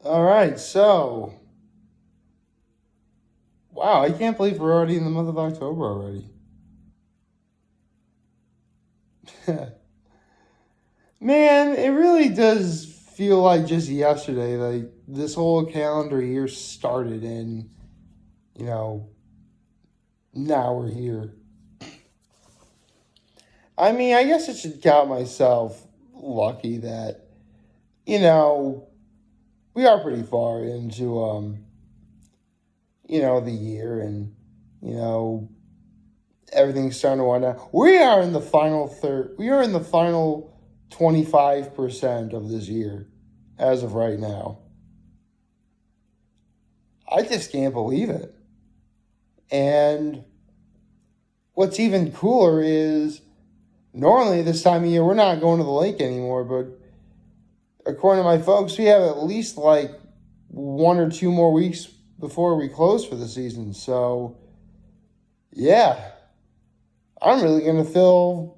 All right, so wow, I can't believe we're already in the month of October already. Man, it really does feel like just yesterday, like this whole calendar year started, and you know now we're here. I mean, I guess I should count myself lucky that you know we are pretty far into the year, and you know everything's starting to wind down. We are in the final third. We are in the final 25% of this year, as of right now. I just can't believe it. And what's even cooler is normally this time of year we're not going to the lake anymore, but according to my folks, we have at least like 1 or 2 more weeks before we close for the season. So, yeah, I'm really going to fill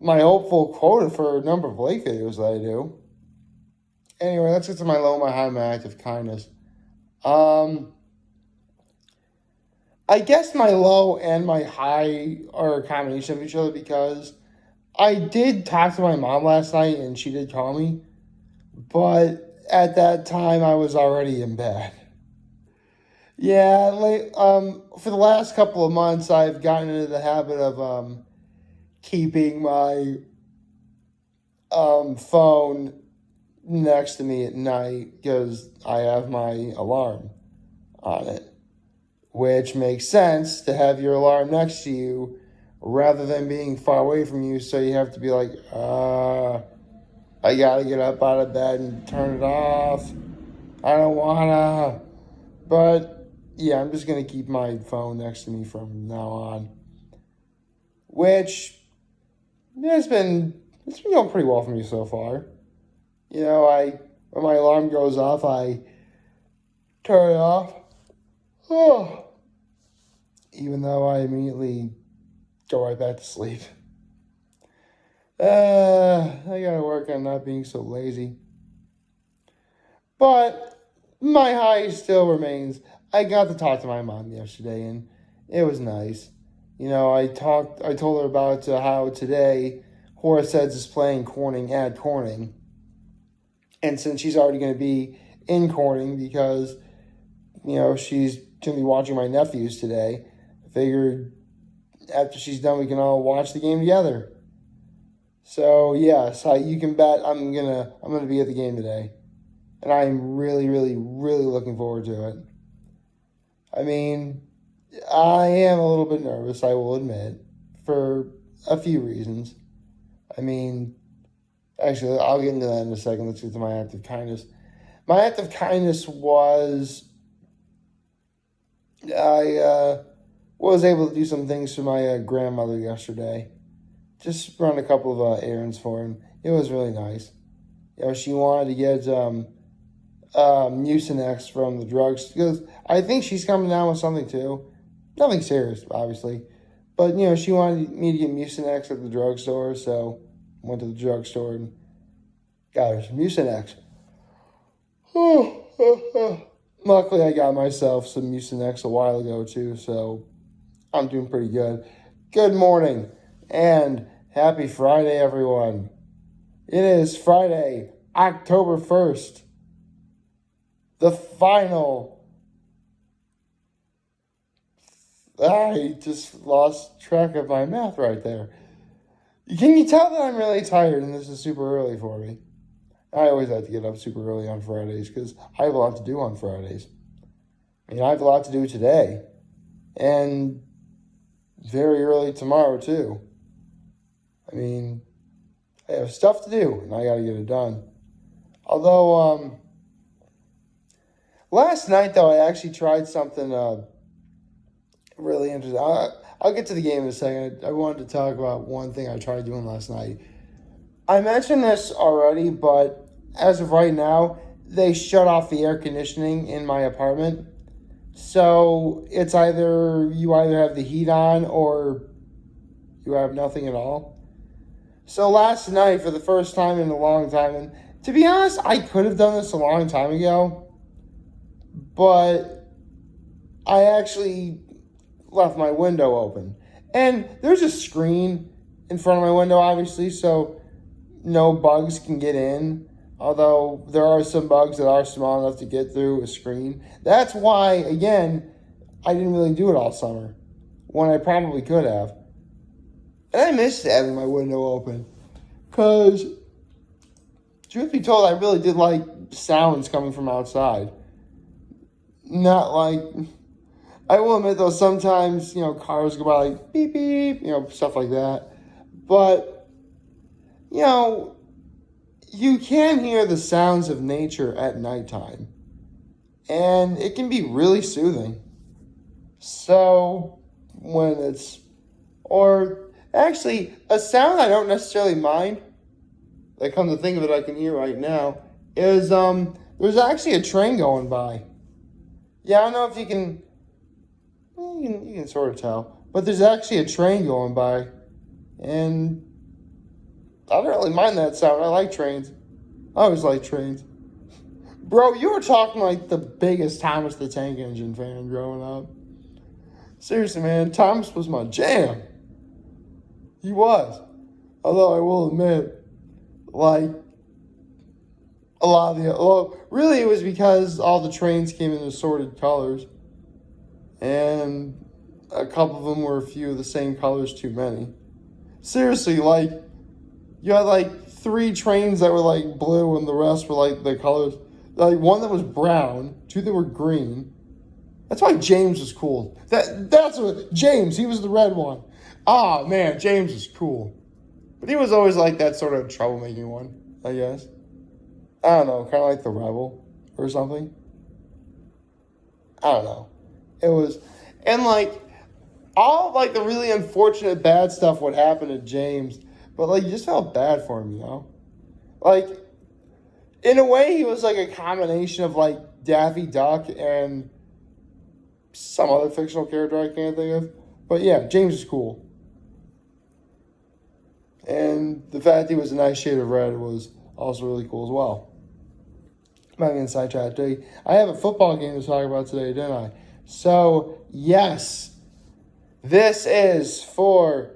my hopeful quota for a number of lake videos that I do. Anyway, let's get to my low, my high, my act of kindness. I guess my low and my high are a combination of each other because I did talk to my mom last night and she did call me, but at that time I was already in bed. Yeah, like for the last couple of months I've gotten into the habit of keeping my phone next to me at night because I have my alarm on it, which makes sense to have your alarm next to you rather than being far away from you. So you have to be like, I gotta get up out of bed and turn it off. I don't wanna. But yeah, I'm just gonna keep my phone next to me from now on, which it's been going pretty well for me so far. When my alarm goes off, I turn it off. Oh, even though I immediately go right back to sleep. I gotta work on not being so lazy. But my high still remains. I got to talk to my mom yesterday, and it was nice. I told her about how today Horace Eds is playing Corning at Corning. And since she's already going to be in Corning because, she's going to be watching my nephews today, I figured after she's done, we can all watch the game together. So yes, you can bet I'm gonna be at the game today, and I'm really, really, really looking forward to it. I mean, I am a little bit nervous, I will admit, for a few reasons. I mean, actually, I'll get into that in a second. Let's get to my act of kindness. My act of kindness was I was able to do some things for my grandmother yesterday. Just run a couple of errands for him. It was really nice. She wanted to get Mucinex from the drugs because I think she's coming down with something too. Nothing serious, obviously. But, she wanted me to get Mucinex at the drugstore, so went to the drugstore and got her some Mucinex. Luckily, I got myself some Mucinex a while ago, too, so I'm doing pretty good. Good morning, and happy Friday, everyone. It is Friday, October 1st. The final... I just lost track of my math right there. Can you tell that I'm really tired and this is super early for me? I always have to get up super early on Fridays because I have a lot to do on Fridays. I have a lot to do today and very early tomorrow too. I have stuff to do and I got to get it done. Although, last night though, I actually tried something really interesting. I'll get to the game in a second. I wanted to talk about one thing I tried doing last night. I mentioned this already, but as of right now, they shut off the air conditioning in my apartment. So it's you either have the heat on or you have nothing at all. So last night, for the first time in a long time, and To be honest, I could have done this a long time ago, but I actually left my window open. And there's a screen in front of my window, obviously, so no bugs can get in. Although there are some bugs that are small enough to get through a screen. That's why, again, I didn't really do it all summer, when I probably could have. And I missed having my window open. Because, truth be told, I really did like sounds coming from outside. Not like, I will admit though, sometimes, cars go by like beep beep, stuff like that. But, you can hear the sounds of nature at nighttime. And it can be really soothing. So, when it's, or actually, a sound I don't necessarily mind, that come to think of it, I can hear right now, is there's actually a train going by. Yeah, I don't know if you can sort of tell, but there's actually a train going by, and I don't really mind that sound. I like trains. I always like trains. Bro, you were talking like the biggest Thomas the Tank Engine fan growing up. Seriously, man, Thomas was my jam. He was. Although I will admit, like, really it was because all the trains came in assorted colors. And a couple of them were a few of the same colors too many. Seriously, like, you had like 3 trains that were like blue and the rest were like the colors. Like one that was brown, 2 that were green. That's why James was cool. That's what James, he was the red one. Ah, man, James is cool. But he was always like that sort of troublemaking one, I guess. I don't know, kind of like the rebel or something. I don't know. It was, and like, all like the really unfortunate bad stuff would happen to James, but like you just felt bad for him, Like, in a way, he was like a combination of like Daffy Duck and some other fictional character I can't think of. But yeah, James is cool. And the fact he was a nice shade of red was also really cool as well. I'm not going to sidetrack today. I have a football game to talk about today, didn't I? So, yes, this is for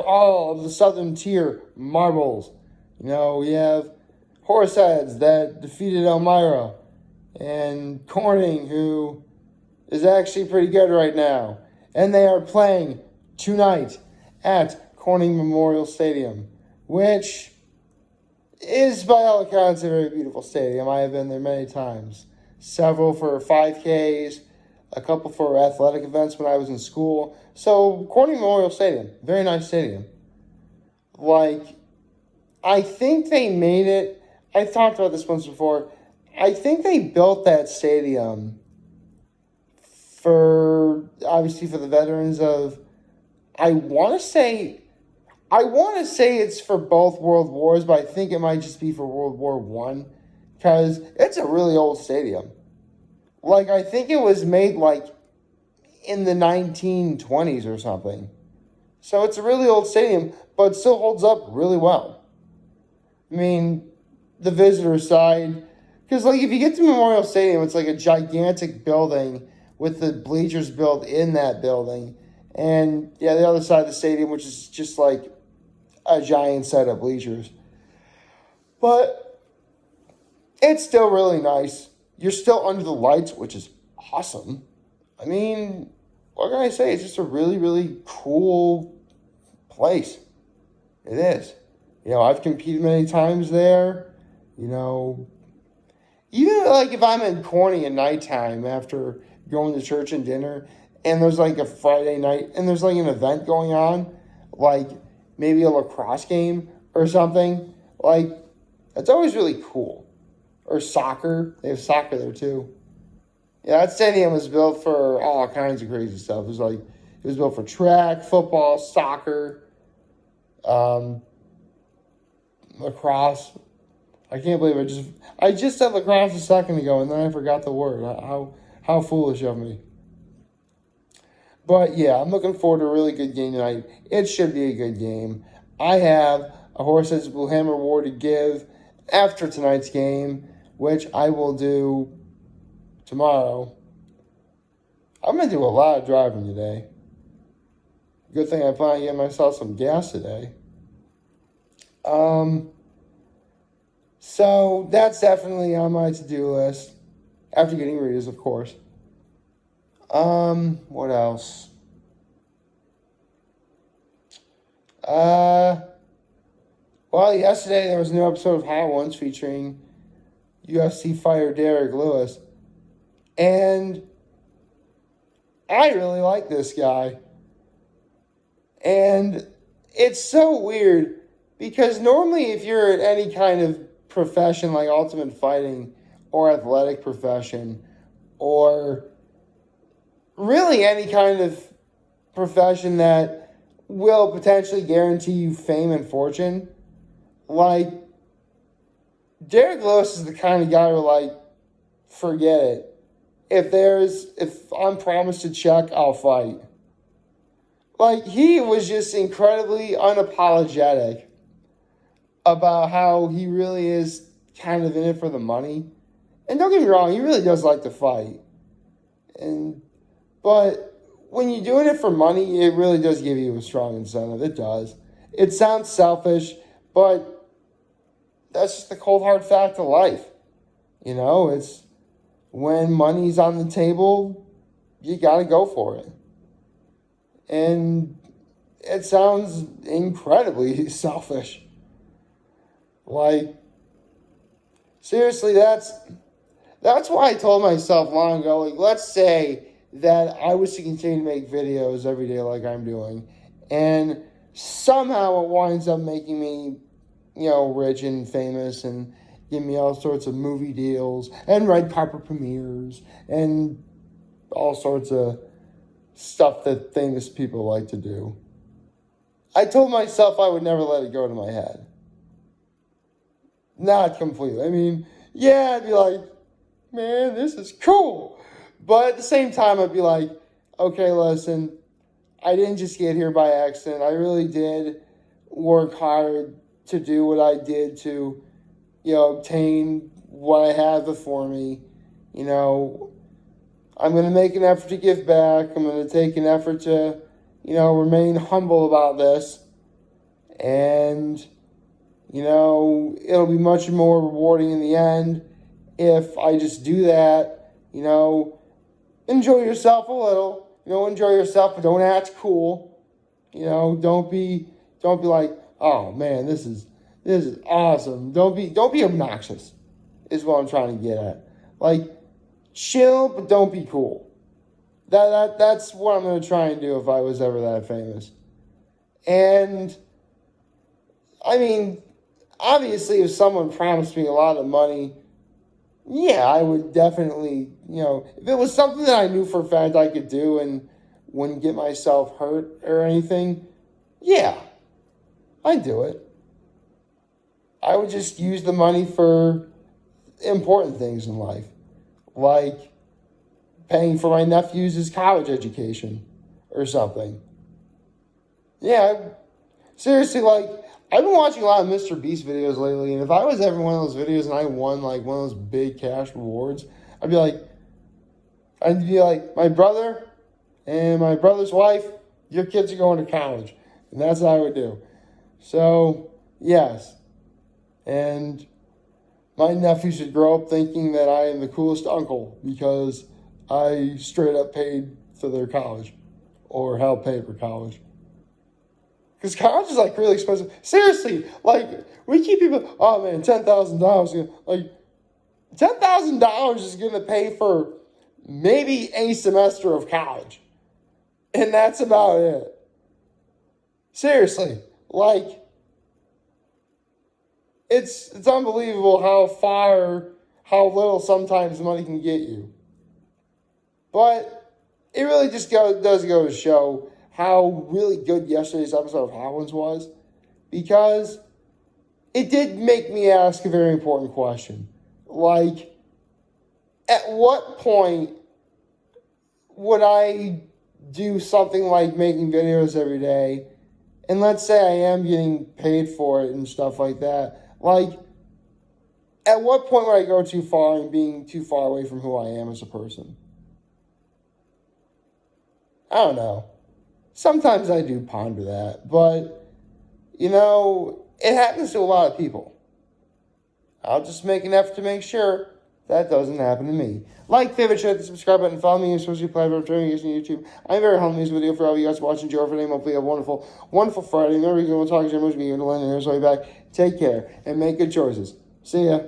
all of the Southern Tier marbles. We have Horseheads that defeated Elmira, and Corning, who is actually pretty good right now. And they are playing tonight at Corning Memorial Stadium, which is by all accounts a very beautiful stadium. I have been there many times. Several for 5Ks, a couple for athletic events when I was in school. So, Corning Memorial Stadium, very nice stadium. Like, I think they made it, I've talked about this once before, I think they built that stadium obviously for the veterans of, I want to say it's for both World Wars, but I think it might just be for World War One, because it's a really old stadium. Like, I think it was made, like, in the 1920s or something. So it's a really old stadium, but it still holds up really well. I mean, the visitor side, because, like, if you get to Memorial Stadium, it's like a gigantic building with the bleachers built in that building. And, yeah, the other side of the stadium, which is just, like, a giant set of bleachers. But it's still really nice. You're still under the lights, which is awesome. I mean, what can I say? It's just a really, really cool place. It is. I've competed many times there. Even like if I'm in Corning at nighttime after going to church and dinner, and there's like a Friday night, and there's like an event going on, like maybe a lacrosse game or something, like, it's always really cool. Or soccer. They have soccer there too. Yeah, that stadium was built for all kinds of crazy stuff. It was built for track, football, soccer, lacrosse. I can't believe I just said lacrosse a second ago and then I forgot the word. How foolish of me. But yeah, I'm looking forward to a really good game tonight. It should be a good game. I have a Horse Heads Blue Hammer award to give after tonight's game, which I will do tomorrow. I'm going to do a lot of driving today. Good thing I plan on getting myself some gas today. So that's definitely on my to-do list. After getting Rita's, of course. What else? Well, yesterday there was a new episode of Hot Ones featuring UFC fighter Derek Lewis. And I really like this guy. And it's so weird because normally if you're in any kind of profession like Ultimate Fighting or athletic profession or really any kind of profession that will potentially guarantee you fame and fortune, like, Derek Lewis is the kind of guy who, like, forget it. If I'm promised a check, I'll fight. Like, he was just incredibly unapologetic about how he really is kind of in it for the money. And don't get me wrong, he really does like to fight. But when you're doing it for money, it really does give you a strong incentive. It does. It sounds selfish, but that's just the cold hard fact of life. You know, it's when money's on the table, you got to go for it. And it sounds incredibly selfish. Like, seriously, that's why I told myself long ago, like, let's say that I was to continue to make videos every day like I'm doing, and somehow it winds up making me, rich and famous and give me all sorts of movie deals and red carpet premieres and all sorts of stuff that famous people like to do. I told myself I would never let it go to my head. Not completely. I mean, yeah, I'd be like, man, this is cool. But at the same time, I'd be like, okay, listen, I didn't just get here by accident. I really did work hard to do what I did to, obtain what I have before me. I'm going to make an effort to give back. I'm going to take an effort to, remain humble about this. And, it'll be much more rewarding in the end if I just do that. Enjoy yourself a little. Enjoy yourself, but don't act cool. Don't be like, oh man, this is awesome. Don't be obnoxious, is what I'm trying to get at. Like, chill, but don't be cool. That's what I'm gonna try and do if I was ever that famous. And I mean, obviously, if someone promised me a lot of money, yeah, I would definitely, if it was something that I knew for a fact I could do and wouldn't get myself hurt or anything, yeah, I'd do it. I would just use the money for important things in life, like paying for my nephew's college education or something. Yeah, seriously, like, I've been watching a lot of Mr. Beast videos lately, and if I was ever in one of those videos and I won, like, one of those big cash rewards, I'd be like, my brother and my brother's wife, your kids are going to college. And that's what I would do. So, yes. And my nephew should grow up thinking that I am the coolest uncle because I straight up paid for their college or helped pay for college. Because college is, like, really expensive. Seriously, like, we keep people, oh, man, $10,000. Like, $10,000 is going to pay for maybe a semester of college. And that's about it. Seriously, like, it's unbelievable how little sometimes money can get you. But it really just does go to show how really good yesterday's episode of Hot Ones was, because it did make me ask a very important question. Like, at what point would I do something like making videos every day and let's say I am getting paid for it and stuff like that, like, at what point would I go too far and being too far away from who I am as a person? I don't know. Sometimes I do ponder that, but, it happens to a lot of people. I'll just make an effort to make sure that doesn't happen to me. Like, favorite, share, the subscribe button, follow me on social platform, join me on YouTube. I'm very humble in this video for all you guys watching. Joe for name. Hopefully you have a wonderful, wonderful Friday. No reason we'll talk to you much. Be here to learn and here's way back. Take care and make good choices. See ya.